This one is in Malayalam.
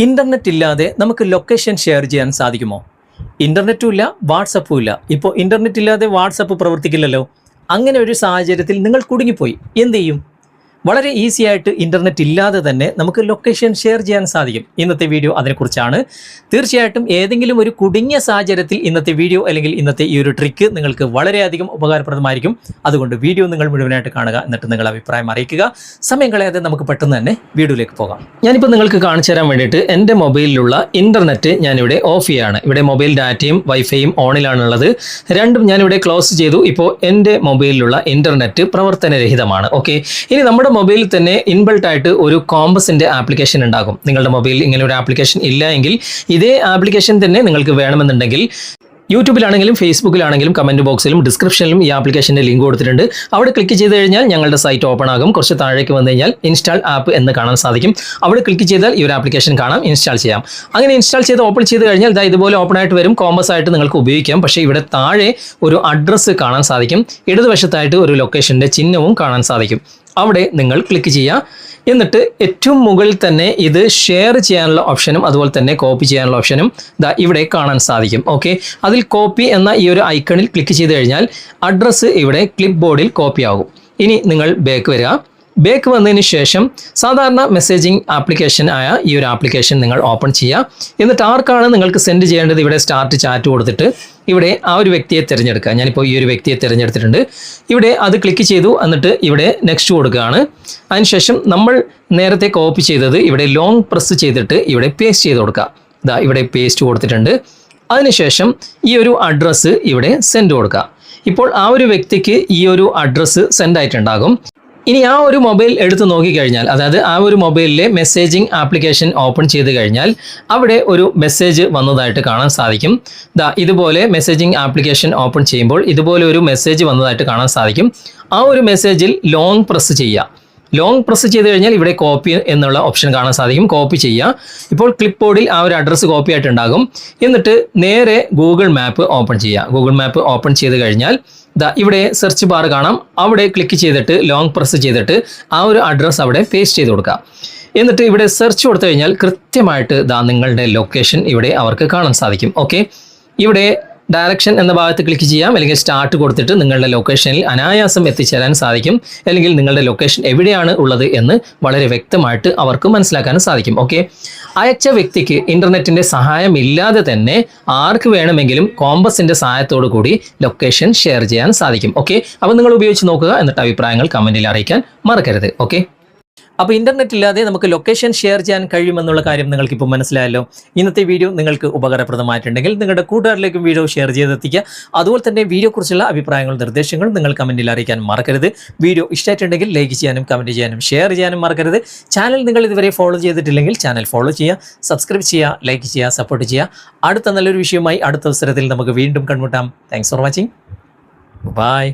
ഇന്റർനെറ്റ് ഇല്ലാതെ നമുക്ക് ലൊക്കേഷൻ ഷെയർ ചെയ്യാൻ സാധിക്കുമോ? ഇന്റർനെറ്റും ഇല്ല, വാട്സപ്പും ഇല്ല. ഇപ്പോൾ ഇന്റർനെറ്റ് ഇല്ലാതെ വാട്സപ്പ് പ്രവർത്തിക്കില്ലല്ലോ. അങ്ങനെ ഒരു സാഹചര്യത്തിൽ നിങ്ങൾ കുടുങ്ങിപ്പോയി. എന്ത് ചെയ്യും? വളരെ ഈസി ആയിട്ട് ഇൻ്റർനെറ്റ് ഇല്ലാതെ തന്നെ നമുക്ക് ലൊക്കേഷൻ ഷെയർ ചെയ്യാൻ സാധിക്കും. ഇന്നത്തെ വീഡിയോ അതിനെക്കുറിച്ചാണ്. തീർച്ചയായിട്ടും ഏതെങ്കിലും ഒരു കുടുങ്ങിയ സാഹചര്യത്തിൽ ഇന്നത്തെ വീഡിയോ അല്ലെങ്കിൽ ഇന്നത്തെ ഈ ഒരു ട്രിക്ക് നിങ്ങൾക്ക് വളരെയധികം ഉപകാരപ്രദമായിരിക്കും. അതുകൊണ്ട് വീഡിയോ നിങ്ങൾ മുഴുവനായിട്ട് കാണുക, എന്നിട്ട് നിങ്ങളുടെ അഭിപ്രായം അറിയിക്കുക. സമയം കളയാതെ നമുക്ക് പെട്ടെന്ന് തന്നെ വീഡിയോയിലേക്ക് പോകാം. ഞാനിപ്പോൾ നിങ്ങൾക്ക് കാണിച്ചു തരാൻ വേണ്ടിയിട്ട് എൻ്റെ മൊബൈലിലുള്ള ഇൻ്റർനെറ്റ് ഞാനിവിടെ ഓഫ് ചെയ്യുകയാണ്. ഇവിടെ മൊബൈൽ ഡാറ്റയും വൈഫൈയും ഓണിലാണുള്ളത്. രണ്ടും ഞാനിവിടെ ക്ലോസ് ചെയ്തു. ഇപ്പോൾ എൻ്റെ മൊബൈലിലുള്ള ഇൻ്റർനെറ്റ് പ്രവർത്തനരഹിതമാണ്. ഓക്കെ, ഇനി നമ്മുടെ മൊബൈലിൽ തന്നെ ഇൻബിൽട്ട് ആയിട്ട് ഒരു കോമ്പസിന്റെ ആപ്ലിക്കേഷൻ ഉണ്ടാകും. നിങ്ങളുടെ മൊബൈലിൽ ഇങ്ങനെ ഒരു ആപ്ലിക്കേഷൻ ഇല്ല എങ്കിൽ ഇതേ ആപ്ലിക്കേഷൻ തന്നെ നിങ്ങൾക്ക് വേണമെന്നുണ്ടെങ്കിൽ യൂട്യൂബിലാണെങ്കിലും ഫേസ്ബുക്കിലാണെങ്കിലും കമൻറ്റ് ബോക്സിലും ഡിസ്ക്രിപ്ഷനിലും ഈ ആപ്ലിക്കേഷൻ്റെ ലിങ്ക് കൊടുത്തിട്ടുണ്ട്. അവിടെ ക്ലിക്ക് ചെയ്ത് കഴിഞ്ഞാൽ ഞങ്ങളുടെ സൈറ്റ് ഓപ്പൺ ആകും. കുറച്ച് താഴേക്ക് വന്നു കഴിഞ്ഞാൽ ഇൻസ്റ്റാൾ ആപ്പ് എന്ന് കാണാൻ സാധിക്കും. അവിടെ ക്ലിക്ക് ചെയ്താൽ ഈ ഒരു ആപ്ലിക്കേഷൻ കാണാം, ഇൻസ്റ്റാൾ ചെയ്യാം. അങ്ങനെ ഇൻസ്റ്റാൾ ചെയ്ത് ഓപ്പൺ ചെയ്ത് കഴിഞ്ഞാൽ ഇതുപോലെ ഓപ്പൺ ആയിട്ട് വരും. കോമ്പസ് ആയിട്ട് നിങ്ങൾക്ക് ഉപയോഗിക്കാം. പക്ഷേ ഇവിടെ താഴെ ഒരു അഡ്രസ്സ് കാണാൻ സാധിക്കും. ഇടതുവശത്തായിട്ട് ഒരു ലൊക്കേഷൻ്റെ ചിഹ്നവും കാണാൻ സാധിക്കും. അവിടെ നിങ്ങൾ ക്ലിക്ക് ചെയ്യുക. എന്നിട്ട് ഏറ്റവും മുകളിൽ തന്നെ ഇത് ഷെയർ ചെയ്യാനുള്ള ഓപ്ഷനും അതുപോലെ തന്നെ കോപ്പി ചെയ്യാനുള്ള ഓപ്ഷനും ഇവിടെ കാണാൻ സാധിക്കും. ഓക്കെ, അതിൽ കോപ്പി എന്ന ഈ ഒരു ഐക്കണിൽ ക്ലിക്ക് ചെയ്ത് കഴിഞ്ഞാൽ അഡ്രസ്സ് ഇവിടെ ക്ലിപ്പ് ബോർഡിൽ കോപ്പി ആകും. ഇനി നിങ്ങൾ ബാക്ക് വരിക. ബാക്ക് വന്നതിന് ശേഷം സാധാരണ മെസ്സേജിങ് ആപ്ലിക്കേഷൻ ആയ ഈ ഒരു ആപ്ലിക്കേഷൻ നിങ്ങൾ ഓപ്പൺ ചെയ്യുക. എന്നിട്ട് ആർക്കാണ് നിങ്ങൾക്ക് സെൻഡ് ചെയ്യേണ്ടത് ഇവിടെ സ്റ്റാർട്ട് ചാറ്റ് കൊടുത്തിട്ട് ഇവിടെ ആ ഒരു വ്യക്തിയെ തിരഞ്ഞെടുക്കുക. ഞാനിപ്പോൾ ഈ ഒരു വ്യക്തിയെ തിരഞ്ഞെടുത്തിട്ടുണ്ട്. ഇവിടെ അത് ക്ലിക്ക് ചെയ്തു. എന്നിട്ട് ഇവിടെ നെക്സ്റ്റ് കൊടുക്കുകയാണ്. അതിനുശേഷം നമ്മൾ നേരത്തെ കോപ്പി ചെയ്തത് ഇവിടെ ലോങ് പ്രസ് ചെയ്തിട്ട് ഇവിടെ പേസ്റ്റ് ചെയ്ത് കൊടുക്കുക. ഇവിടെ പേസ്റ്റ് കൊടുത്തിട്ടുണ്ട്. അതിനുശേഷം ഈ ഒരു അഡ്രസ്സ് ഇവിടെ സെൻഡ് കൊടുക്കുക. ഇപ്പോൾ ആ ഒരു വ്യക്തിക്ക് ഈ ഒരു അഡ്രസ്സ് സെൻഡ് ആയിട്ടുണ്ടാകും. ഇനി ആ ഒരു മൊബൈൽ എടുത്ത് നോക്കിക്കഴിഞ്ഞാൽ, അതായത് ആ ഒരു മൊബൈലിലെ മെസ്സേജിങ് ആപ്ലിക്കേഷൻ ഓപ്പൺ ചെയ്ത് കഴിഞ്ഞാൽ അവിടെ ഒരു മെസ്സേജ് വന്നതായിട്ട് കാണാൻ സാധിക്കും. ഇതുപോലെ മെസ്സേജിങ് ആപ്ലിക്കേഷൻ ഓപ്പൺ ചെയ്യുമ്പോൾ ഇതുപോലെ ഒരു മെസ്സേജ് വന്നതായിട്ട് കാണാൻ സാധിക്കും. ആ ഒരു മെസ്സേജിൽ ലോങ് പ്രസ് ചെയ്യുക. ലോങ് പ്രസ് ചെയ്ത് കഴിഞ്ഞാൽ ഇവിടെ കോപ്പി എന്നുള്ള ഓപ്ഷൻ കാണാൻ സാധിക്കും. കോപ്പി ചെയ്യുക. ഇപ്പോൾ ക്ലിപ്പ് ബോർഡിൽ ആ ഒരു അഡ്രസ്സ് കോപ്പി ആയിട്ടുണ്ടാകും. എന്നിട്ട് നേരെ ഗൂഗിൾ മാപ്പ് ഓപ്പൺ ചെയ്യുക. ഗൂഗിൾ മാപ്പ് ഓപ്പൺ ചെയ്ത് കഴിഞ്ഞാൽ ഇവിടെ സെർച്ച് ബാർ കാണാം. അവിടെ ക്ലിക്ക് ചെയ്തിട്ട് ലോങ് പ്രസ് ചെയ്തിട്ട് ആ ഒരു അഡ്രസ്സ് അവിടെ പേസ്റ്റ് ചെയ്ത് കൊടുക്കുക. എന്നിട്ട് ഇവിടെ സെർച്ച് കൊടുത്തു കഴിഞ്ഞാൽ കൃത്യമായിട്ട് നിങ്ങളുടെ ലൊക്കേഷൻ ഇവിടെ അവർക്ക് കാണാൻ സാധിക്കും. ഓക്കെ, ഇവിടെ ഡയറക്ഷൻ എന്ന ഭാഗത്ത് ക്ലിക്ക് ചെയ്യാം, അല്ലെങ്കിൽ സ്റ്റാർട്ട് കൊടുത്തിട്ട് നിങ്ങളുടെ ലൊക്കേഷനിൽ അനായാസം എത്തിച്ചേരാൻ സാധിക്കും. അല്ലെങ്കിൽ നിങ്ങളുടെ ലൊക്കേഷൻ എവിടെയാണ് ഉള്ളത് എന്ന് വളരെ വ്യക്തമായിട്ട് അവർക്ക് മനസ്സിലാക്കാൻ സാധിക്കും. ഓക്കെ, അയച്ച വ്യക്തിക്ക് ഇൻ്റർനെറ്റിൻ്റെ സഹായം ഇല്ലാതെ തന്നെ ആർക്ക് വേണമെങ്കിലും കോമ്പസിൻ്റെ സഹായത്തോടു കൂടി ലൊക്കേഷൻ ഷെയർ ചെയ്യാൻ സാധിക്കും. ഓക്കെ, അപ്പോൾ നിങ്ങൾ ഉപയോഗിച്ച് നോക്കുക. എന്നിട്ട് അഭിപ്രായങ്ങൾ കമൻറ്റിൽ അറിയിക്കാൻ മറക്കരുത്. ഓക്കെ, അപ്പോൾ ഇൻ്റർനെറ്റ് ഇല്ലാതെ നമുക്ക് ലൊക്കേഷൻ ഷെയർ ചെയ്യാൻ കഴിയുമെന്നുള്ള കാര്യം നിങ്ങൾക്കിപ്പോൾ മനസ്സിലായല്ലോ. ഇന്നത്തെ വീഡിയോ നിങ്ങൾക്ക് ഉപകാരപ്രദമായിട്ടുണ്ടെങ്കിൽ നിങ്ങളുടെ കൂട്ടുകാരിലേക്കും വീഡിയോ ഷെയർ ചെയ്തെത്തിക്കുക. അതുപോലെ തന്നെ വീഡിയോയെക്കുറിച്ചുള്ള അഭിപ്രായങ്ങളും നിർദ്ദേശങ്ങളും നിങ്ങൾ കമൻറ്റിൽ അറിയിക്കാൻ മറക്കരുത്. വീഡിയോ ഇഷ്ടമായിട്ടുണ്ടെങ്കിൽ ലൈക്ക് ചെയ്യാനും കമൻറ്റ് ചെയ്യാനും ഷെയർ ചെയ്യാനും മറക്കരുത്. ചാനൽ നിങ്ങൾ ഇതുവരെ ഫോളോ ചെയ്തിട്ടില്ലെങ്കിൽ ചാനൽ ഫോളോ ചെയ്യുക, സബ്സ്ക്രൈബ് ചെയ്യുക, ലൈക്ക് ചെയ്യുക, സപ്പോർട്ട് ചെയ്യുക. അടുത്ത നല്ലൊരു വിഷയവുമായി അടുത്ത അവസരത്തിൽ നമുക്ക് വീണ്ടും കണ്ടുമുട്ടാം. Thanks for watching. ബൈ.